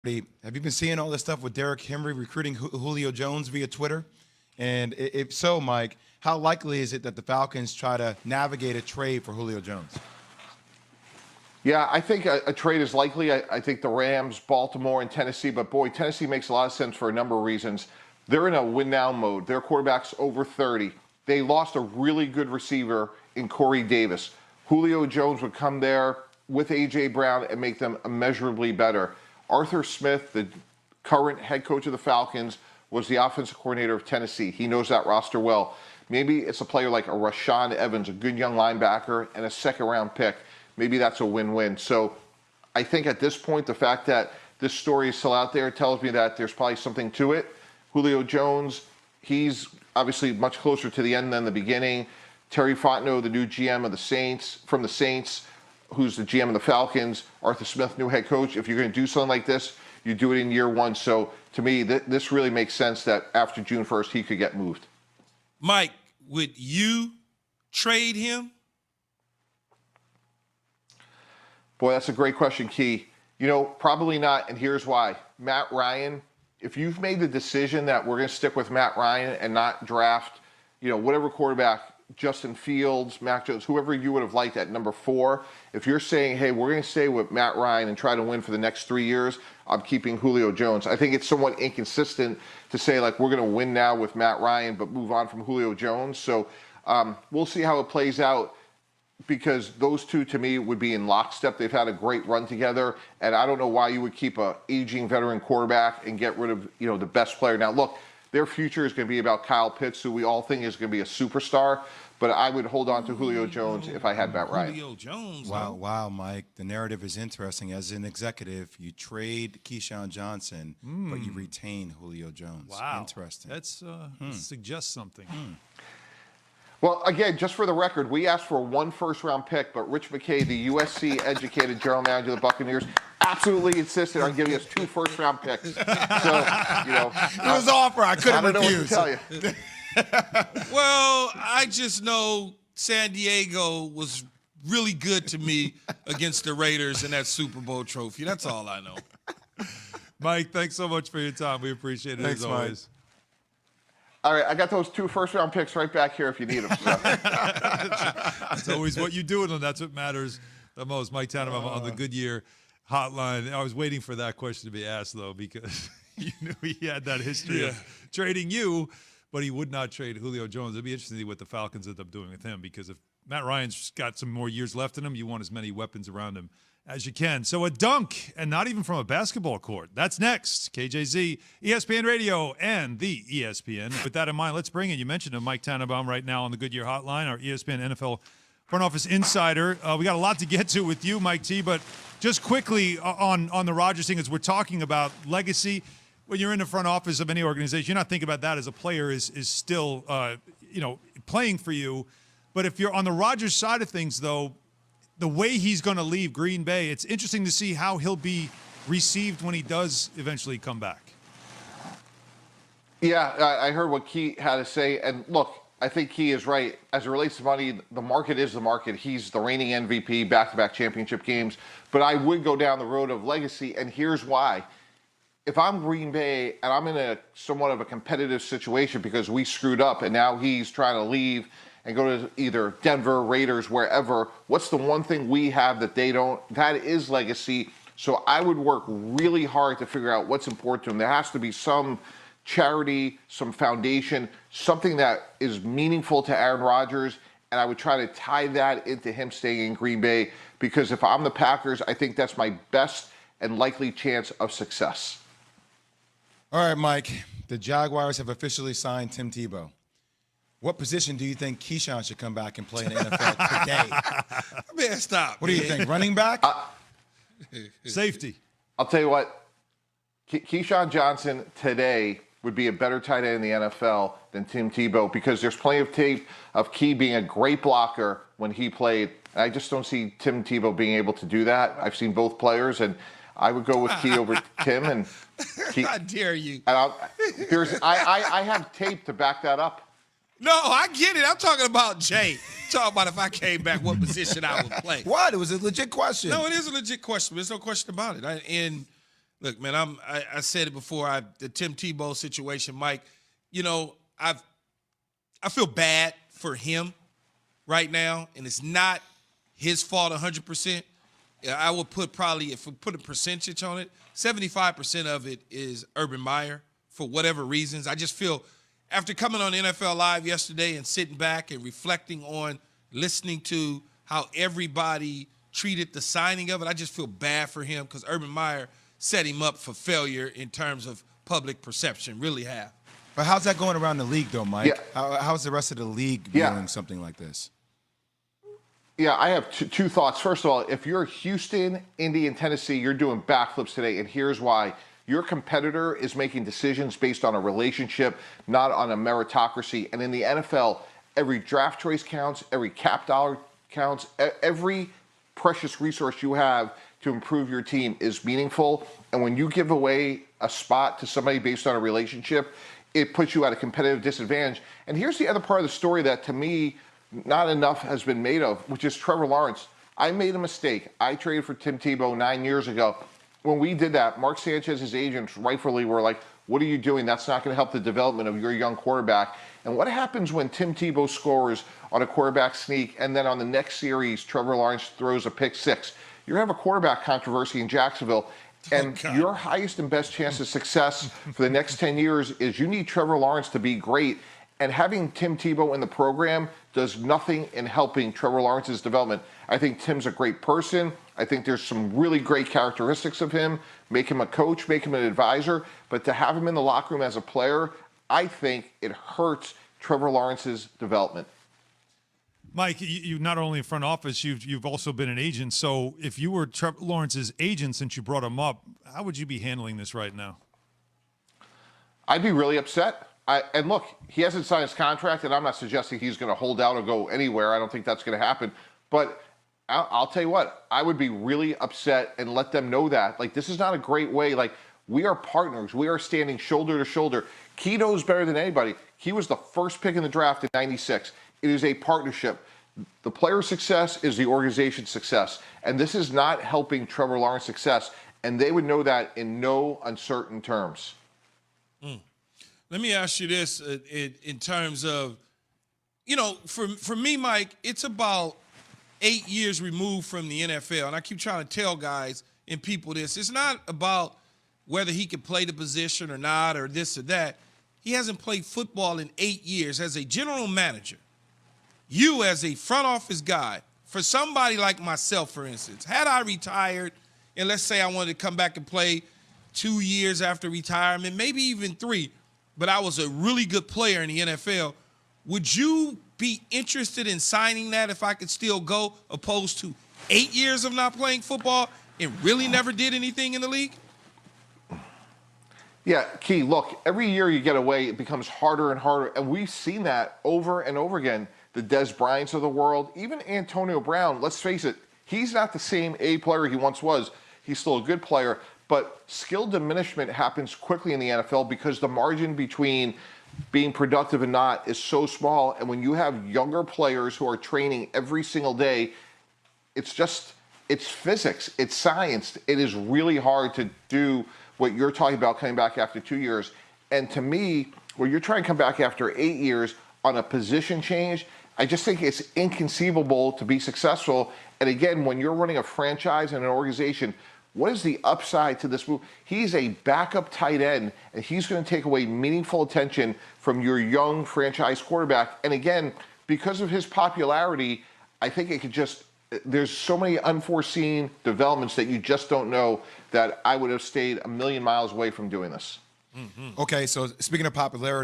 Have you been seeing all this stuff with Derrick Henry recruiting Julio Jones via Twitter? And if so, Mike, how likely is it that the Falcons try to navigate a trade for Julio Jones? Yeah, I think a trade is likely. I think the Rams, Baltimore, and Tennessee. But, boy, Tennessee makes a lot of sense for a number of reasons. They're in a win-now mode. Their quarterback's over 30. They lost a really good receiver in Corey Davis. Julio Jones would come there with A.J. Brown and make them immeasurably better. Arthur Smith, the current head coach of the Falcons, was the offensive coordinator of Tennessee. He knows that roster well. Maybe it's a player like a Rashaan Evans, a good young linebacker, and a second-round pick. Maybe that's a win-win. So I think at this point, the fact that this story is still out there tells me that there's probably something to it. Julio Jones, he's obviously much closer to the end than the beginning. Terry Fontenot, the new GM of the Saints, from the Saints, who's the GM of the Falcons. Arthur Smith, new head coach. If you're going to do something like this, you do it in year one. So to me, this really makes sense that after June 1st, he could get moved. Mike, would you trade him? Boy, that's a great question, Key. Probably not, and here's why. Matt Ryan, if you've made the decision that we're going to stick with Matt Ryan and not draft, whatever quarterback, Justin Fields, Mac Jones, whoever you would have liked at number 4, if you're saying, hey, we're going to stay with Matt Ryan and try to win for the next 3 years, I'm keeping Julio Jones. I think it's somewhat inconsistent to say, like, we're going to win now with Matt Ryan but move on from Julio Jones. So we'll see how it plays out, because those two, to me, would be in lockstep. They've had a great run together, and I don't know why you would keep a aging veteran quarterback and get rid of, the best player. Now, look, their future is going to be about Kyle Pitts, who we all think is going to be a superstar, but I would hold on to Julio Jones if I had Matt Ryan. Julio Jones. Wow, Mike. The narrative is interesting. As an executive, you trade Keyshawn Johnson, but you retain Julio Jones. Wow. Interesting. That suggests something. Well, again, just for the record, we asked for 1 first-round pick, but Rich McKay, the USC-educated general manager of the Buccaneers, absolutely insisted on giving us 2 first-round picks. So, it was an offer I couldn't refuse. I don't know what to tell you. Well, I just know San Diego was really good to me against the Raiders in that Super Bowl trophy. That's all I know. Mike, thanks so much for your time. We appreciate it, Thanks, as always. Mike. All right, I got those 2 first-round picks right back here if you need them. So. That's always what you do, and that's what matters the most. Mike Tannenbaum on the Goodyear hotline. I was waiting for that question to be asked, though, because you knew he had that history of trading you, but he would not trade Julio Jones. It'd be interesting to see what the Falcons end up doing with him, because if Matt Ryan's got some more years left in him, you want as many weapons around him as you can. So a dunk, and not even from a basketball court. That's next. KJZ, ESPN Radio, and the ESPN. With that in mind, let's bring in, you mentioned him, Mike Tannenbaum right now on the Goodyear Hotline, our ESPN NFL front office insider. We got a lot to get to with you, Mike T, but just quickly on the Rodgers thing, as we're talking about legacy, when you're in the front office of any organization, you're not thinking about that as a player is still, playing for you. But if you're on the Rodgers side of things, though, the way he's going to leave Green Bay, it's interesting to see how he'll be received when he does eventually come back. Yeah, I heard what Key had to say. And look, I think Key is right. As it relates to money, the market is the market. He's the reigning MVP, back-to-back championship games. But I would go down the road of legacy, and here's why. If I'm Green Bay and I'm in a somewhat of a competitive situation because we screwed up and now he's trying to leave and go to either Denver, Raiders, wherever, what's the one thing we have that they don't? That is legacy. So I would work really hard to figure out what's important to him. There has to be some charity, some foundation, something that is meaningful to Aaron Rodgers, and I would try to tie that into him staying in Green Bay, because if I'm the Packers, I think that's my best and likely chance of success. All right, Mike. The Jaguars have officially signed Tim Tebow. What position do you think Keyshawn should come back and play in the NFL today? Man, stop. What do you think? Running back? Safety. I'll tell you what. Keyshawn Johnson today would be a better tight end in the NFL than Tim Tebow, because there's plenty of tape of Key being a great blocker when he played. And I just don't see Tim Tebow being able to do that. I've seen both players, and I would go with Key over Tim. And Key, How dare you? And I have tape to back that up. No, I get it. I'm talking about Jay. Talking about if I came back, what position I would play. What? It was a legit question. No, it is a legit question. There's no question about it. And Look, man, I said it before. The Tim Tebow situation, Mike. You know, I feel bad for him right now, and it's not his fault 100%. I would put probably, if we put a percentage on it, 75% of it is Urban Meyer for whatever reasons. I just feel after coming on NFL Live yesterday and sitting back and reflecting on listening to how everybody treated the signing of it, I just feel bad for him because Urban Meyer set him up for failure in terms of public perception, really have. But how's that going around the league, though, Mike? Yeah. How's the rest of the league Yeah. viewing something like this? Yeah, I have two thoughts. First of all, if you're Houston, Indy, and Tennessee, you're doing backflips today, and here's why. Your competitor is making decisions based on a relationship, not on a meritocracy. And in the NFL, every draft choice counts, every cap dollar counts, every precious resource you have to improve your team is meaningful. And when you give away a spot to somebody based on a relationship, it puts you at a competitive disadvantage. And here's the other part of the story that, to me, not enough has been made of, which is Trevor Lawrence. I made a mistake. I traded for Tim Tebow 9 years ago. When we did that, Mark Sanchez's agents rightfully were like, what are you doing? That's not going to help the development of your young quarterback. And what happens when Tim Tebow scores on a quarterback sneak and then on the next series, Trevor Lawrence throws a pick six? You're going to have a quarterback controversy in Jacksonville. And your highest and best chance of success for the next 10 years is you need Trevor Lawrence to be great. And having Tim Tebow in the program does nothing in helping Trevor Lawrence's development. I think Tim's a great person. I think there's some really great characteristics of him. Make him a coach, make him an advisor. But to have him in the locker room as a player, I think it hurts Trevor Lawrence's development. Mike, you not only in front office, you've also been an agent. So if you were Trevor Lawrence's agent since you brought him up, how would you be handling this right now? I'd be really upset. And look, he hasn't signed his contract, and I'm not suggesting he's going to hold out or go anywhere. I don't think that's going to happen. But I'll tell you what, I would be really upset and let them know that. Like, this is not a great way. Like, we are partners. We are standing shoulder to shoulder. Key knows better than anybody. He was the first pick in the draft in '96. It is a partnership. The player's success is the organization's success. And this is not helping Trevor Lawrence's success. And they would know that in no uncertain terms. Let me ask you this in terms of, you know, for me, Mike, it's about 8 years removed from the NFL. And I keep trying to tell guys and people this. It's not about whether he can play the position or not or this or that. He hasn't played football in 8 years. As a general manager, you as a front office guy, for somebody like myself, for instance, had I retired and let's say I wanted to come back and play 2 years after retirement, maybe even 3, but I was a really good player in the NFL, would you be interested in signing that if I could still go, opposed to 8 years of not playing football and really never did anything in the league? Yeah, Key, look, every year you get away, it becomes harder and harder. And we've seen that over and over again. The Des Bryants of the world, even Antonio Brown, let's face it, he's not the same A player he once was. He's still a good player. But skill diminishment happens quickly in the NFL because the margin between being productive and not is so small. And when you have younger players who are training every single day, it's physics, it's science. It is really hard to do what you're talking about coming back after 2 years. And to me, when you're trying to come back after 8 years on a position change, I just think it's inconceivable to be successful. And again, when you're running a franchise and an organization, what is the upside to this move? He's a backup tight end, and he's going to take away meaningful attention from your young franchise quarterback. And again, because of his popularity, I think it could just, there's so many unforeseen developments that you just don't know that I would have stayed a million miles away from doing this. Okay, so speaking of popularity,